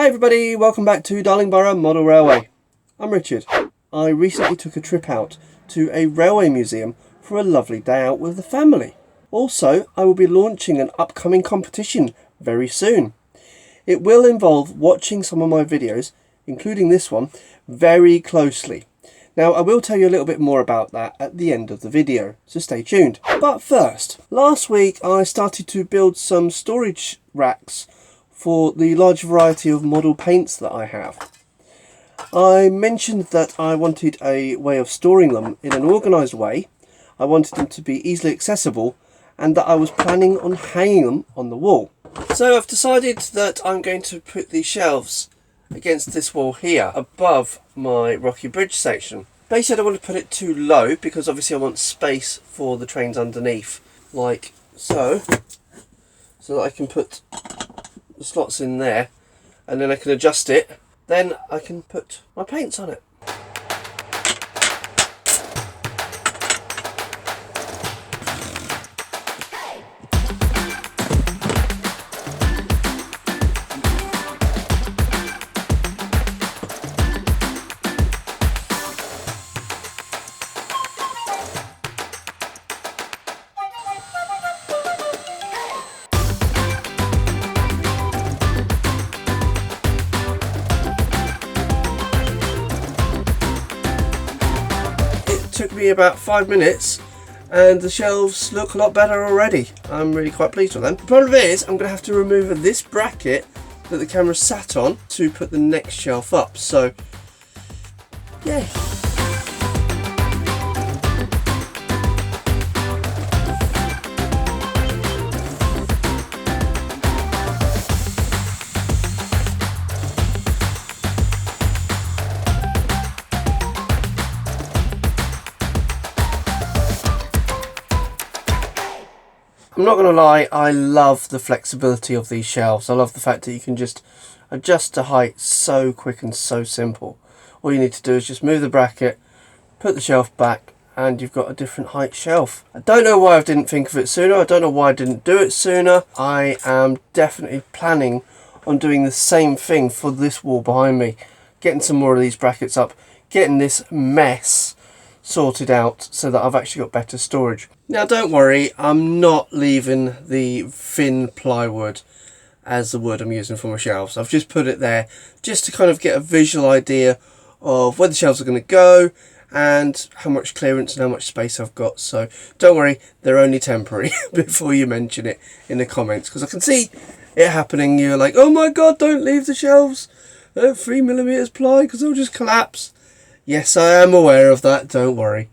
Hi everybody, welcome back to Darlingbrough Model Railway. I'm Richard. I recently took a trip out to a railway museum for a lovely day out with the family. Also, I will be launching an upcoming competition very soon. It will involve watching some of my videos, including this one, very closely. Now, I will tell you a little bit more about that at the end of the video, so stay tuned. But first, last week I started to build some storage racks for the large variety of model paints that I have. I mentioned that I wanted a way of storing them in an organised way. I wanted them to be easily accessible and that I was planning on hanging them on the wall. So I've decided that I'm going to put these shelves against this wall here above my rocky bridge section. Basically I don't want to put it too low because obviously I want space for the trains underneath, like so that I can put the slots in there and then I can adjust it, then I can put my paints on it. Took me about 5 minutes and the shelves look a lot better already. I'm really quite pleased with them. The problem is I'm going to have to remove this bracket that the camera sat on to put the next shelf up, so yay. I'm not going to lie, I love the flexibility of these shelves. I love the fact that you can just adjust the height so quick and so simple. All you need to do is just move the bracket, put the shelf back, and you've got a different height shelf. I don't know why I didn't think of it sooner. I don't know why I didn't do it sooner. I am definitely planning on doing the same thing for this wall behind me. Getting some more of these brackets up, getting this mess sorted out so that I've actually got better storage. Now don't worry, I'm not leaving the thin plywood as the wood I'm using for my shelves. I've just put it there just to kind of get a visual idea of where the shelves are going to go and how much clearance and how much space I've got. So don't worry, they're only temporary before you mention it in the comments, because I can see it happening. You're like, oh my god, don't leave the shelves at 3mm ply because they'll just collapse. Yes, I am aware of that, don't worry.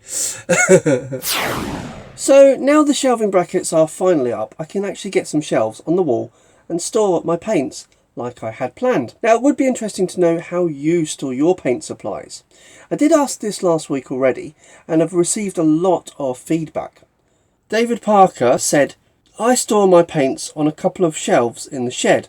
So now the shelving brackets are finally up, I can actually get some shelves on the wall and store my paints like I had planned. Now it would be interesting to know how you store your paint supplies. I did ask this last week already and have received a lot of feedback. David Parker said, I store my paints on a couple of shelves in the shed,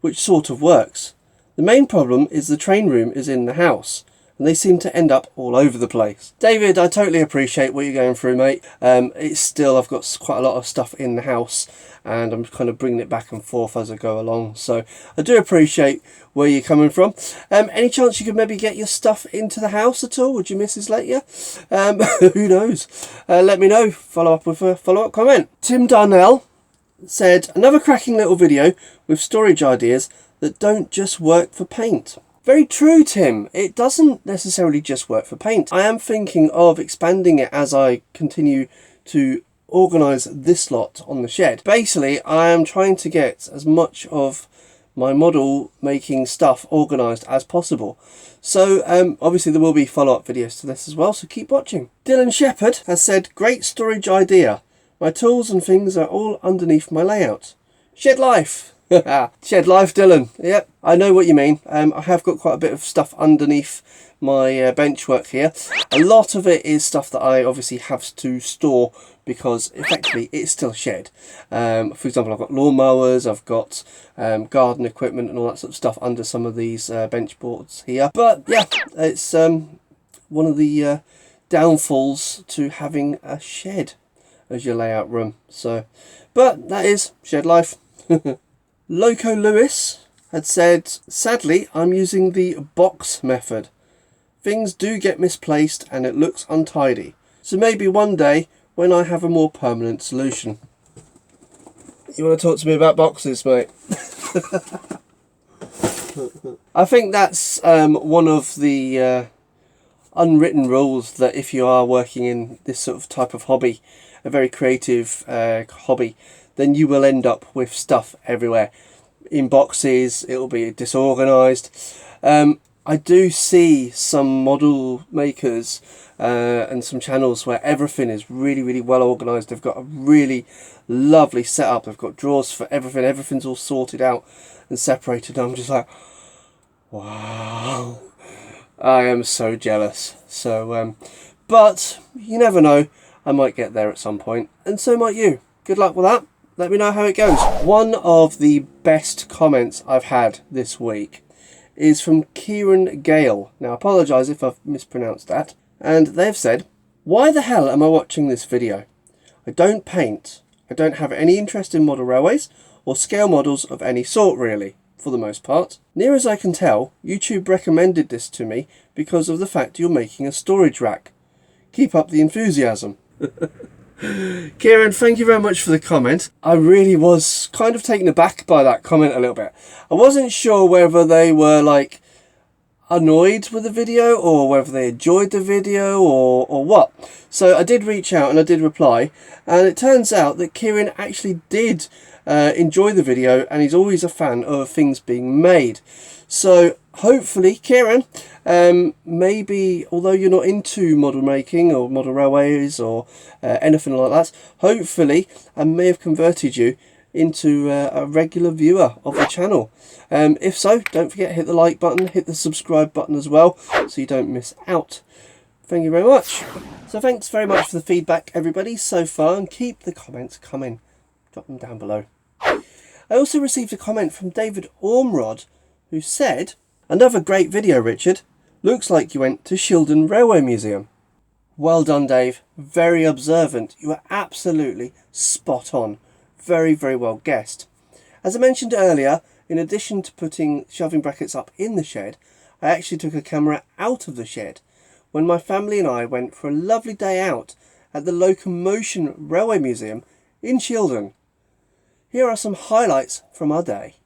which sort of works. The main problem is the train room is in the house, and they seem to end up all over the place. David, I totally appreciate what you're going through, mate. It's still, I've got quite a lot of stuff in the house and I'm kind of bringing it back and forth as I go along. So I do appreciate where you're coming from. Any chance you could maybe get your stuff into the house at all? Would you, Mrs. Latia? Who knows? Let me know. Follow up with a follow-up comment. Tim Darnell said, another cracking little video with storage ideas that don't just work for paint. Very true, Tim. It doesn't necessarily just work for paint. I am thinking of expanding it as I continue to organise this lot on the shed. Basically, I am trying to get as much of my model making stuff organised as possible. So obviously there will be follow-up videos to this as well, so keep watching. Dylan Shepherd has said, great storage idea. My tools and things are all underneath my layout. Shed life. Shed life, Dylan. Yep, I know what you mean. I have got quite a bit of stuff underneath my bench work here. A lot of it is stuff that I obviously have to store because effectively it's still a shed. For example, I've got lawnmowers, I've got garden equipment and all that sort of stuff under some of these bench boards here. But yeah, it's one of the downfalls to having a shed as your layout room. So, but that is shed life. Loco Lewis had said, sadly, I'm using the box method. Things do get misplaced and it looks untidy. So maybe one day when I have a more permanent solution. You want to talk to me about boxes, mate? I think that's one of the unwritten rules, that if you are working in this sort of type of hobby, a very creative hobby, then you will end up with stuff everywhere. In boxes, it'll be disorganised. I do see some model makers and some channels where everything is really, really well organised. They've got a really lovely setup. They've got drawers for everything. Everything's all sorted out and separated. I'm just like, wow. I am so jealous. So, but you never know. I might get there at some point, and so might you. Good luck with that. Let me know how it goes. One of the best comments I've had this week is from Kieran Gale. Now, I apologise if I've mispronounced that. And they've said, why the hell am I watching this video? I don't paint. I don't have any interest in model railways or scale models of any sort, really, for the most part. Near as I can tell, YouTube recommended this to me because of the fact you're making a storage rack. Keep up the enthusiasm. Kieran, thank you very much for the comment. I really was kind of taken aback by that comment a little bit. I wasn't sure whether they were like annoyed with the video or whether they enjoyed the video or what. So I did reach out and I did reply, and it turns out that Kieran actually did enjoy the video, and he's always a fan of things being made. So hopefully, Kieran, maybe although you're not into model making or model railways or anything like that, hopefully I may have converted you into a regular viewer of the channel. If so, don't forget to hit the like button, hit the subscribe button as well, so you don't miss out. Thank you very much. So thanks very much for the feedback, everybody, so far, and keep the comments coming. Drop them down below. I also received a comment from David Ormrod, who said, another great video, Richard. Looks like you went to Shildon Railway Museum. Well done, Dave. Very observant. You are absolutely spot on. Very, very well guessed. As I mentioned earlier, in addition to putting shelving brackets up in the shed, I actually took a camera out of the shed when my family and I went for a lovely day out at the Locomotion Railway Museum in Shildon. Here are some highlights from our day.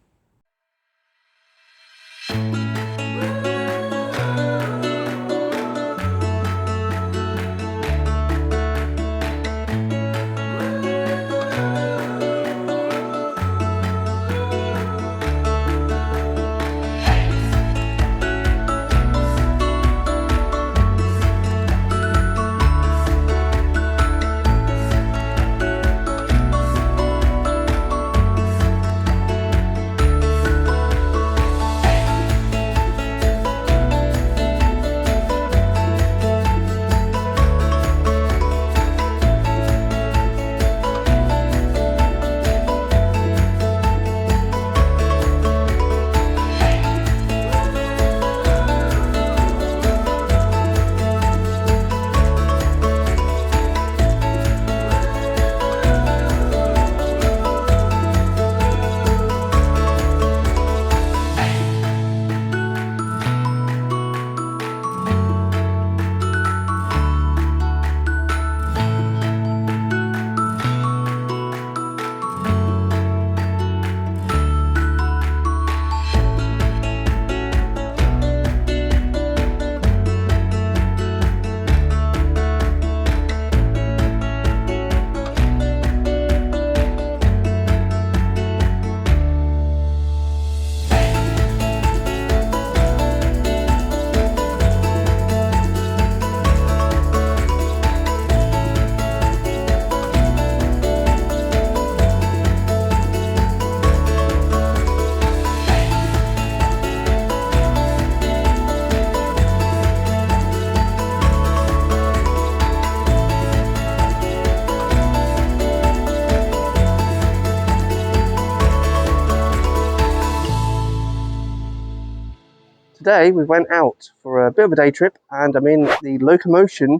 Today we went out for a bit of a day trip, and I'm in the Locomotion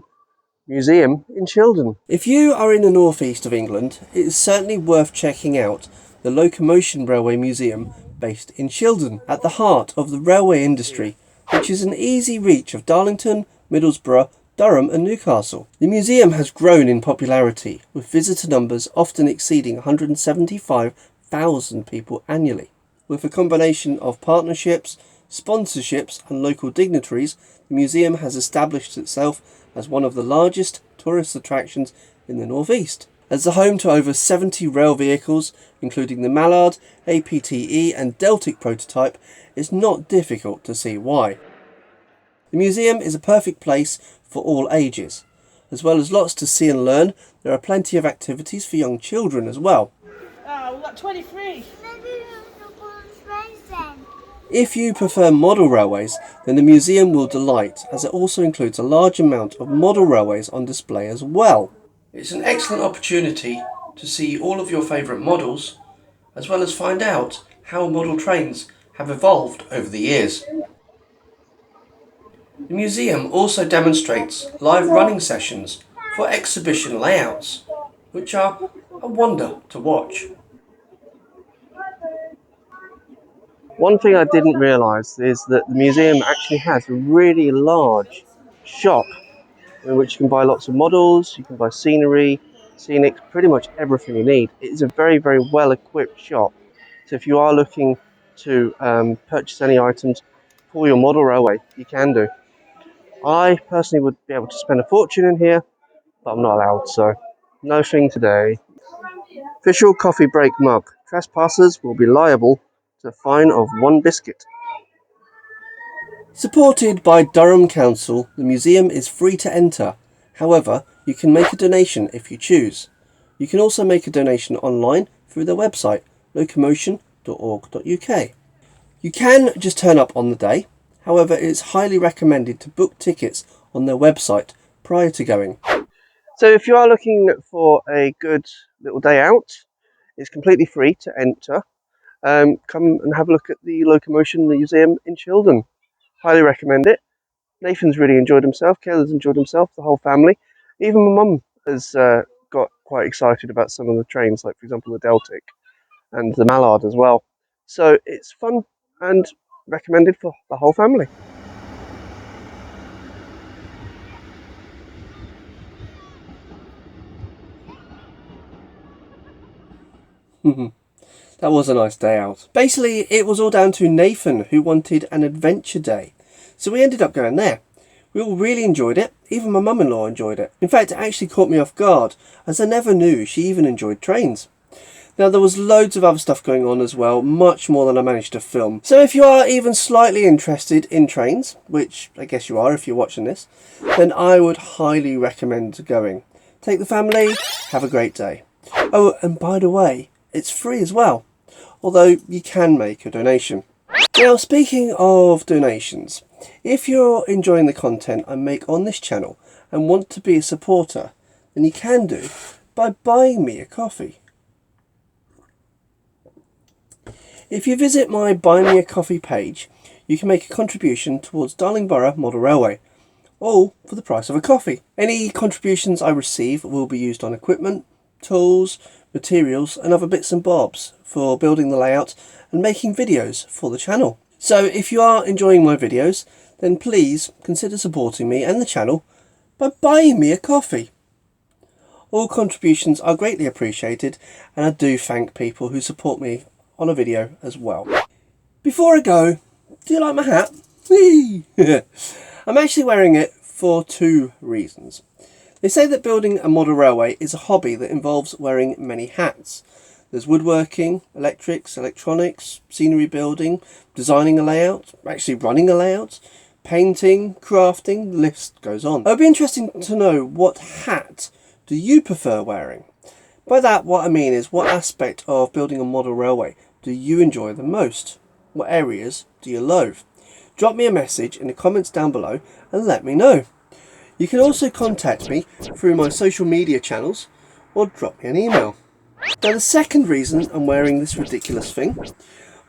Museum in Shildon. If you are in the northeast of England, it is certainly worth checking out the Locomotion Railway Museum based in Shildon, at the heart of the railway industry, which is an easy reach of Darlington, Middlesbrough, Durham and Newcastle. The museum has grown in popularity, with visitor numbers often exceeding 175,000 people annually. With a combination of partnerships, sponsorships and local dignitaries, the museum has established itself as one of the largest tourist attractions in the northeast. As the home to over 70 rail vehicles, including the Mallard, APT-E and Deltic prototype, it's not difficult to see why. The museum is a perfect place for all ages. As well as lots to see and learn, there are plenty of activities for young children as well. Oh, we've got 23. If you prefer model railways, then the museum will delight, as it also includes a large amount of model railways on display as well. It's an excellent opportunity to see all of your favourite models, as well as find out how model trains have evolved over the years. The museum also demonstrates live running sessions for exhibition layouts, which are a wonder to watch. One thing I didn't realise is that the museum actually has a really large shop in which you can buy lots of models, you can buy scenery, scenics, pretty much everything you need. It is a very, very well equipped shop. So if you are looking to purchase any items for your model railway, you can do. I personally would be able to spend a fortune in here, but I'm not allowed, so no thing today. Official coffee break mug. Trespassers will be liable to a fine of 1 biscuit. Supported by Durham Council, the museum is free to enter. However, you can make a donation if you choose. You can also make a donation online through their website, locomotion.org.uk. You can just turn up on the day. However, it is highly recommended to book tickets on their website prior to going. So if you are looking for a good little day out, it's completely free to enter. Come and have a look at the Locomotion Museum in Shildon. Highly recommend it. Nathan's really enjoyed himself, Kayla's enjoyed himself, the whole family. Even my mum has got quite excited about some of the trains, like for example the Deltic and the Mallard as well. So it's fun and recommended for the whole family. That was a nice day out. Basically, it was all down to Nathan, who wanted an adventure day. So we ended up going there. We all really enjoyed it. Even my mum-in-law enjoyed it. In fact, it actually caught me off guard, as I never knew she even enjoyed trains. Now, there was loads of other stuff going on as well, much more than I managed to film. So if you are even slightly interested in trains, which I guess you are if you're watching this, then I would highly recommend going. Take the family, have a great day. Oh, and by the way, it's free as well, although you can make a donation. Now, speaking of donations, if you're enjoying the content I make on this channel and want to be a supporter, then you can do by buying me a coffee. If you visit my Buy Me a Coffee page, you can make a contribution towards Darlingbrough Model Railway, all for the price of a coffee. Any contributions I receive will be used on equipment, tools, materials and other bits and bobs for building the layout and making videos for the channel. So if you are enjoying my videos, then please consider supporting me and the channel by buying me a coffee. All contributions are greatly appreciated, and I do thank people who support me on a video as well. Before I go, do you like my hat? I'm actually wearing it for 2 reasons. They say that building a model railway is a hobby that involves wearing many hats. There's woodworking, electrics, electronics, scenery building, designing a layout, actually running a layout, painting, crafting, the list goes on. It would be interesting to know, what hat do you prefer wearing? By that, what I mean is, what aspect of building a model railway do you enjoy the most? What areas do you loathe? Drop me a message in the comments down below and let me know. You can also contact me through my social media channels or drop me an email. Now, the second reason I'm wearing this ridiculous thing,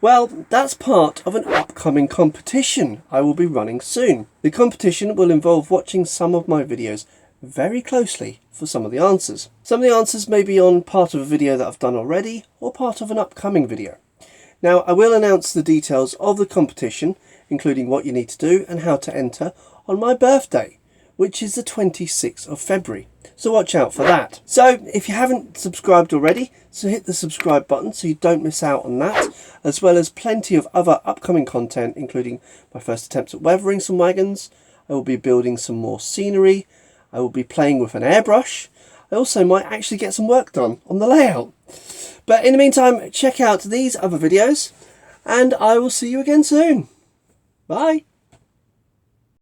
well, that's part of an upcoming competition I will be running soon. The competition will involve watching some of my videos very closely for some of the answers. Some of the answers may be on part of a video that I've done already or part of an upcoming video. Now, I will announce the details of the competition, including what you need to do and how to enter, on my birthday, which is the 26th of February. So watch out for that. So if you haven't subscribed already, so hit the subscribe button so you don't miss out on that, as well as plenty of other upcoming content, including my first attempts at weathering some wagons. I will be building some more scenery. I will be playing with an airbrush. I also might actually get some work done on the layout. But in the meantime, check out these other videos and I will see you again soon. Bye.